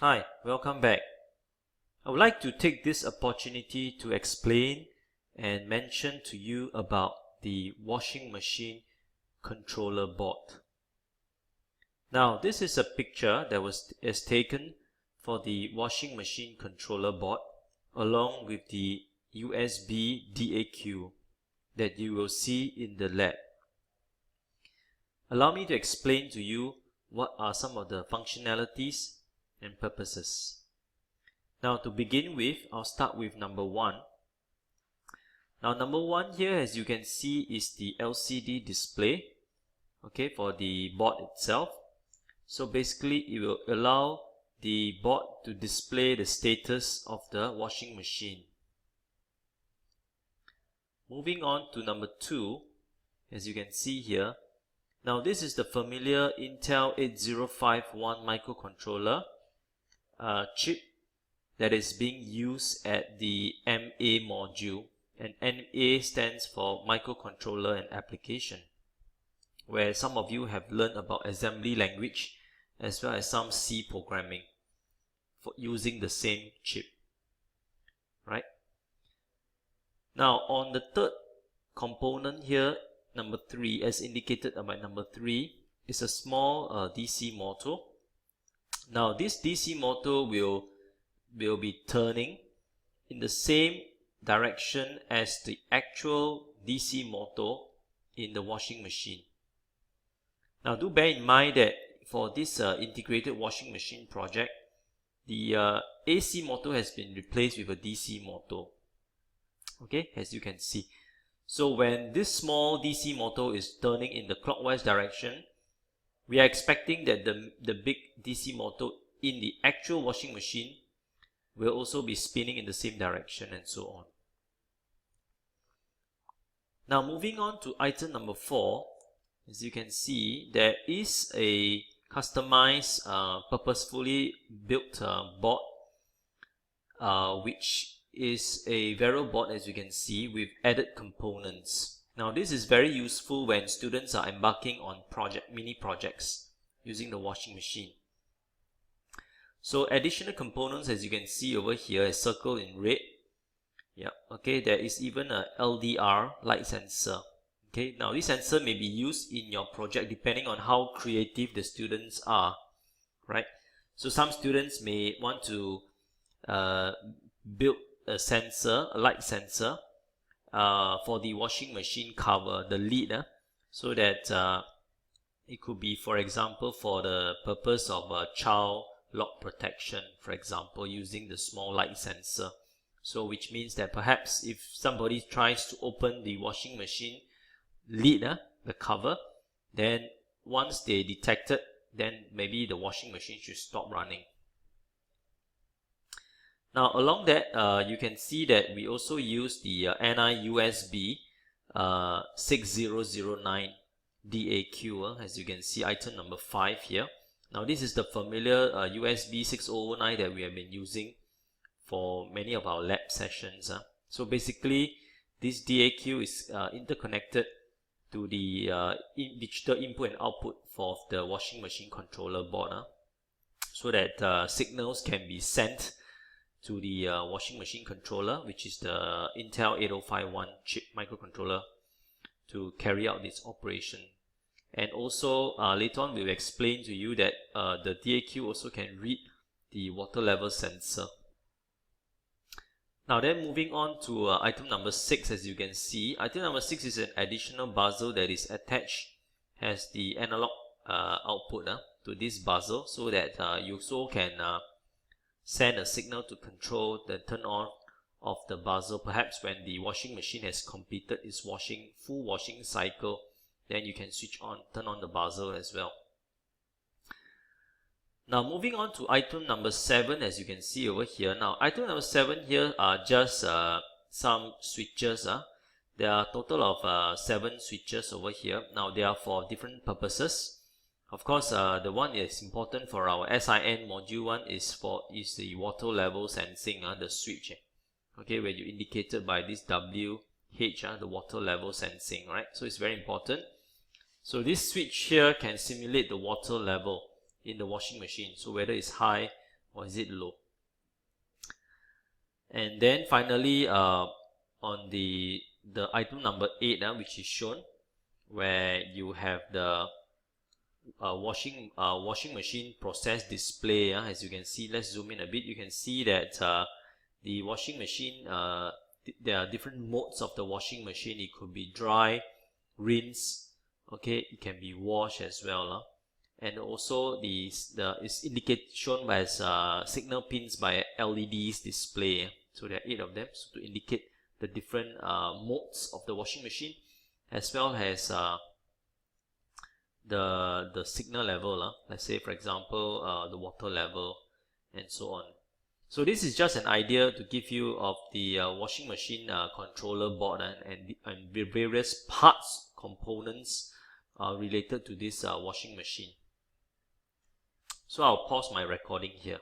Hi, welcome back. I would like to take this opportunity to explain and mention to you about the washing machine controller board. Now, this is a picture that is taken for the washing machine controller board along with the USB DAQ that you will see in the lab. Allow me to explain to you what are some of the functionalities and purposes. Now, to begin with, I'll start with number one. Now, number one here, as you can see, is the LCD display, okay, for the board itself. So basically, it will allow the board to display the status of the washing machine. Moving on to number two, as you can see here. Now, this is the familiar Intel 8051 microcontroller chip that is being used at the MA module, and MA stands for microcontroller and application, where some of you have learned about assembly language as well as some C programming for using the same chip, right? Now, on the third component here, number 3, as indicated by number 3, is a small DC motor. Now, this DC motor will be turning in the same direction as the actual DC motor in the washing machine. Now, do bear in mind that for this integrated washing machine project, the AC motor has been replaced with a DC motor, okay, as you can see. So when this small DC motor is turning in the clockwise direction, we are expecting that the big DC motor in the actual washing machine will also be spinning in the same direction and so on. Now, moving on to item number 4, as you can see, there is a customized, purposefully built board, which is a variable board, as you can see, with added components. Now, this is very useful when students are embarking on mini projects using the washing machine. So, additional components, as you can see over here, is circled in red. Yeah, okay, there is even a Ldr Light Sensor. Okay, now this sensor may be used in your project depending on how creative the students are, right? So, some students may want to build a sensor, a light sensor, for the washing machine cover, the lid, so that it could be, for example, for the purpose of child lock protection, for example, using the small light sensor. So, which means that perhaps if somebody tries to open the washing machine lid, the cover, then once they detect it, then maybe the washing machine should stop running. Now, along that, you can see that we also use the NI USB 6009 DAQ, as you can see, item number 5 here. Now, this is the familiar USB 6009 that we have been using for many of our lab sessions. So basically, this DAQ is interconnected to the digital input and output for the washing machine controller board, so that signals can be sent to the washing machine controller, which is the Intel 8051 chip microcontroller, to carry out this operation. And also later on we will explain to you that the DAQ also can read the water level sensor. Now then, moving on to item number 6, as you can see, item number 6 is an additional buzzer that is attached as the analog output to this buzzer, so that you also can send a signal to control the turn on of the buzzer. Perhaps when the washing machine has completed its full washing cycle, then you can turn on the buzzer as well. Now, moving on to item number 7, as you can see over here. Now, item number 7 here are just some switches. There are a total of 7 switches over here. Now, they are for different purposes. Of course, the one is important for our SIN module 1 is the water level sensing, the switch. Okay, where you indicated by this WH, the water level sensing, right? So it's very important. So this switch here can simulate the water level in the washing machine, so whether it's high or is it low? And then finally, on the item number 8, which is shown, where you have the washing machine process display. As you can see, let's zoom in a bit. You can see that the washing machine, there are different modes of the washing machine. It could be dry, rinse, okay, it can be wash as well. And also is shown by signal pins by LEDs display. So there are 8 of them, so to indicate the different modes of the washing machine, as well as the signal level. Let's say, for example, the water level, and so on. So this is just an idea to give you of the washing machine controller board and the various parts, components related to this washing machine. So I'll pause my recording here.